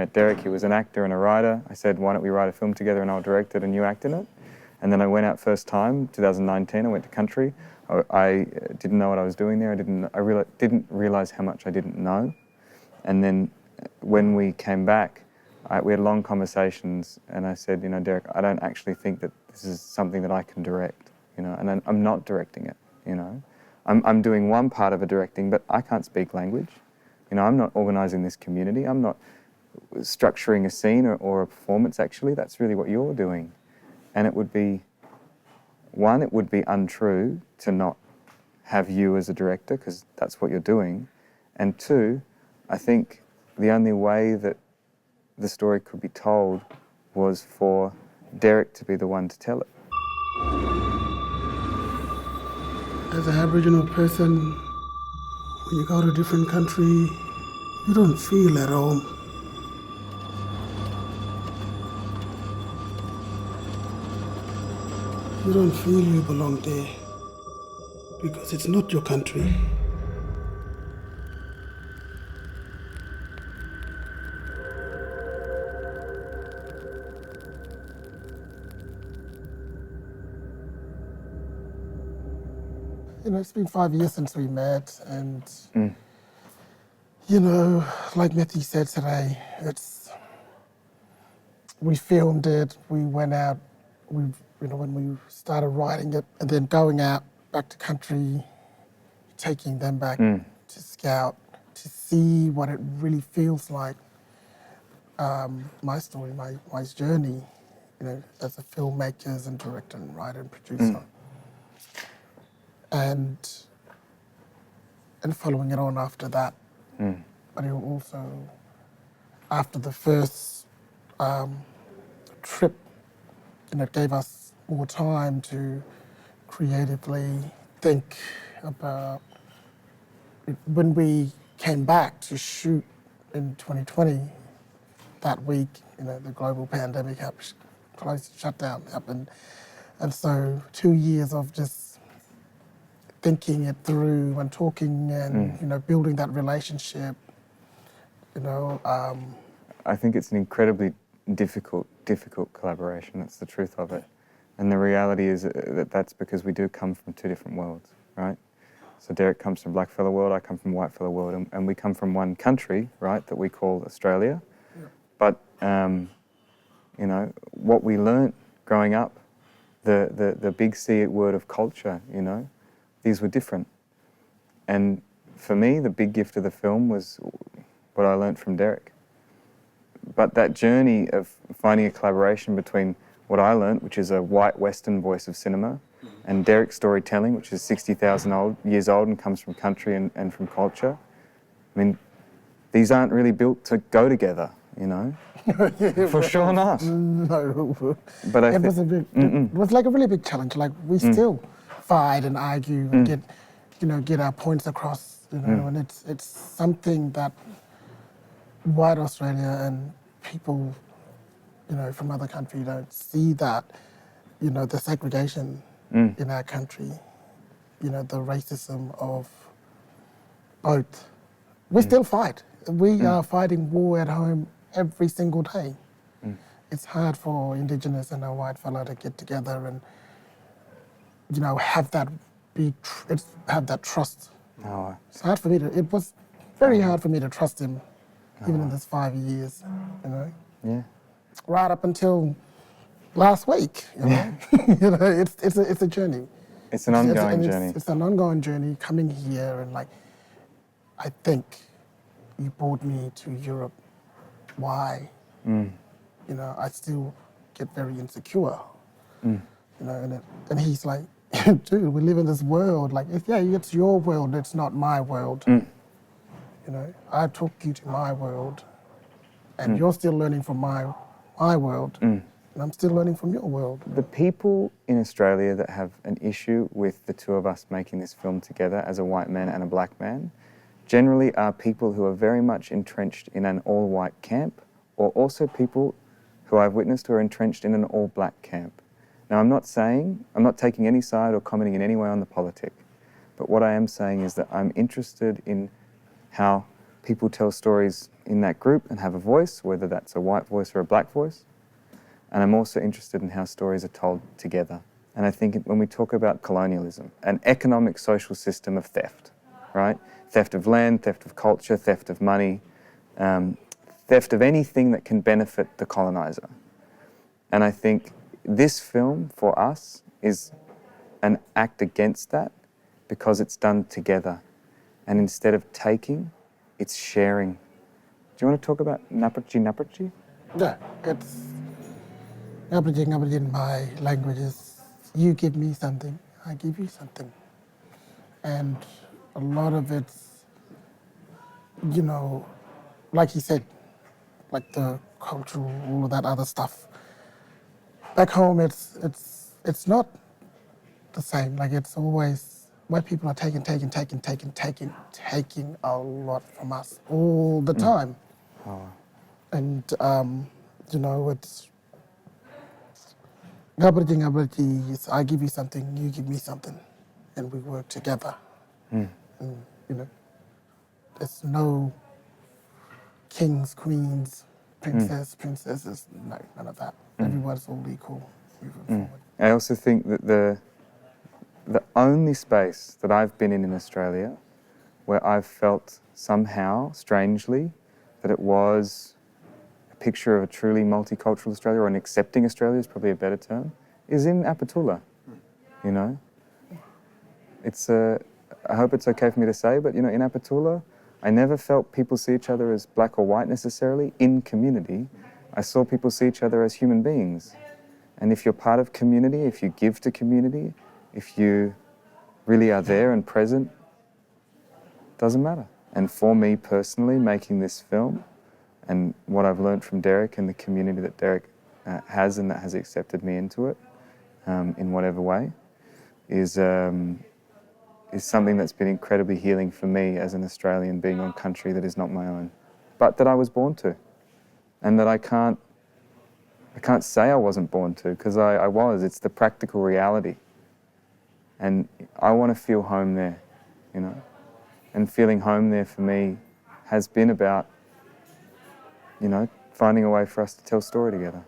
met Derik. He was an actor and a writer. I said, why don't we write a film together and I'll direct it and you act in it? And then I went out first time, 2019, I went to country. I didn't know what I was doing there. I didn't realise how much I didn't know. And then when we came back, we had long conversations, and I said, Derik, I don't actually think that this is something that I can direct, and I'm not directing it, I'm doing one part of a directing, but I can't speak language. I'm not organising this community. I'm not structuring a scene or a performance, actually. That's really what you're doing. And it would be untrue to not have you as a director, because that's what you're doing. And two, I think the only way that the story could be told was for Derik to be the one to tell it. As an Aboriginal person, when you go to a different country, you don't feel at home. You don't feel you belong there because it's not your country. It's been 5 years since we met, and like Matthew said today, we filmed it, we went out, when we started writing it, and then going out back to country, taking them back to scout, to see what it really feels like. My story, my journey, as a filmmaker and director and writer and producer. And following it on after that. But it also, after the first trip, it gave us more time to creatively think about it. When we came back to shoot in 2020, that week, the global pandemic shutdown happened. And so 2 years of just thinking it through and talking and, building that relationship, I think it's an incredibly difficult collaboration. That's the truth of it. And the reality is that that's because we do come from two different worlds, right? So Derik comes from blackfella world, I come from whitefella world, and we come from one country, right, that we call Australia. Yeah. But, what we learnt growing up, the big C word of culture, these were different. And for me, the big gift of the film was what I learnt from Derik. But that journey of finding a collaboration between what I learnt, which is a white Western voice of cinema, and Derik's storytelling, which is 60,000 years old and comes from country and from culture. I mean, these aren't really built to go together, For sure not. No. But it was like a really big challenge. Like, we still fight and argue and get our points across, and it's something that white Australia and people, from other countries don't see that, the segregation in our country, the racism of both. We still fight. We are fighting war at home every single day. It's hard for Indigenous and a white fella to get together and, have that trust. No. It's hard for me it was very hard for me to trust him, even in this 5 years, Yeah. Right up until last week, it's a journey. It's an ongoing journey. It's an ongoing journey coming here, and I think you brought me to Europe. Why? I still get very insecure. And he's like, dude, we live in this world. Like, it's your world, it's not my world. I took you to my world, and you're still learning from my world, and I'm still learning from your world. The people in Australia that have an issue with the two of us making this film together as a white man and a black man generally are people who are very much entrenched in an all-white camp, or also people who I've witnessed who are entrenched in an all-black camp. Now, I'm not taking any side or commenting in any way on the politic, but what I am saying is that I'm interested in how people tell stories in that group and have a voice, whether that's a white voice or a black voice. And I'm also interested in how stories are told together. And I think when we talk about colonialism, an economic social system of theft, right? Theft of land, theft of culture, theft of money, theft of anything that can benefit the colonizer. And I think this film for us is an act against that because it's done together. And instead of taking, it's sharing. Do you want to talk about Naparchi? Yeah, it's Aboriginal in my language is you give me something, I give you something. And a lot of it's, you know, like you said, like the cultural, all of that other stuff. Back home, it's not the same. Like it's always, white people are taking a lot from us all the time. Oh. And, you know, it's, I give you something, you give me something, and we work together. And, you know, there's no kings, queens, princesses, no, none of that. Everyone's all equal moving forward. I also think that the only space that I've been in Australia where I've felt somehow, strangely, that it was a picture of a truly multicultural Australia, or an accepting Australia is probably a better term, is in Aputula, you know? It's I hope it's okay for me to say, but you know, in Aputula, I never felt people see each other as black or white necessarily in community. I saw people see each other as human beings. And if you're part of community, if you give to community, if you really are there and present, doesn't matter. And for me personally, making this film and what I've learned from Derik and the community that Derik has and that has accepted me into it in whatever way is something that's been incredibly healing for me as an Australian being on country that is not my own, but that I was born to, and that I can't say I wasn't born to, because I was. It's the practical reality. And I want to feel home there, you know. And feeling home there for me has been about, you know, finding a way for us to tell story together.